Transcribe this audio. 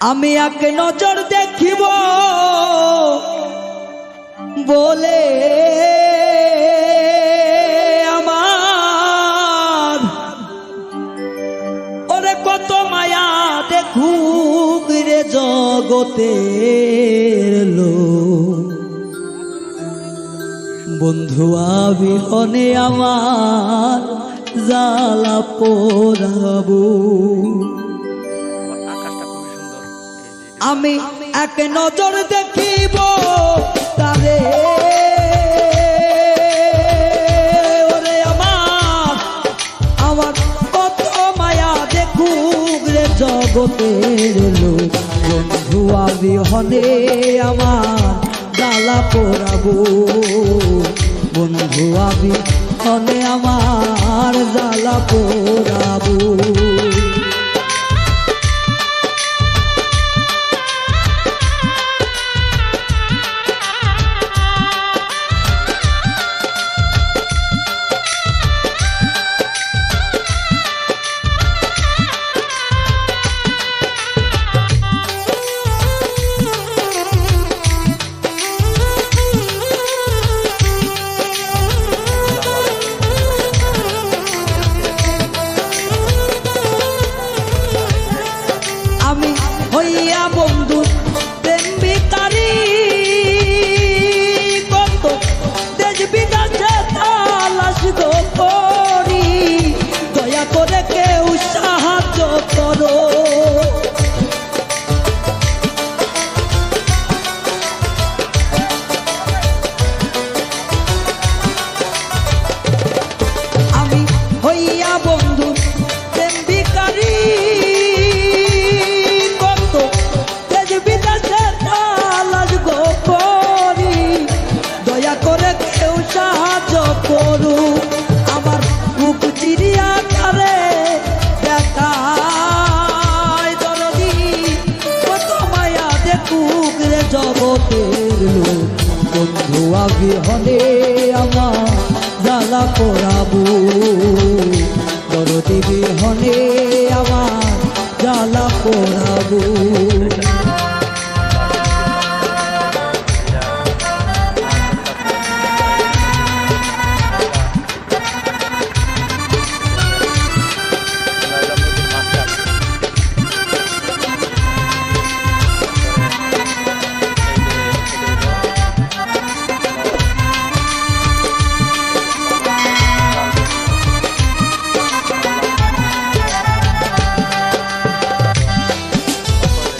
আমি এক নজর দেখিব বলে আমার ওরে কত মায়া দেখুক রে জগতের লোক বন্ধু আবিহনে আমার জ্বালা পোড়াবো। আমি এক নজর দেখিব তারে ওরে আমার কত মায়া দেখুক রে জগতের লোক বন্ধু আবিহনে আমার জ্বালা পোড়াবো। বন্ধু আবিহনে আমার জ্বালা পোড়াবো। হইয়া বন্ধু প্রেম ভিখারি কত দেশ বিদেশে তালাশ গো করি দয়া করে কেউ সাহায্য করো। আমি হইয়া বন্ধু প্রেম ভিখারি করু আমার বুক চিরিয়া করে দেখায় দরদি কত মায়া দেখুক রে জগতের লোক বন্ধু আবিহনে আমার জ্বালা পোড়াবো। দরদি বিহনে আমার জ্বালা পোড়াবো।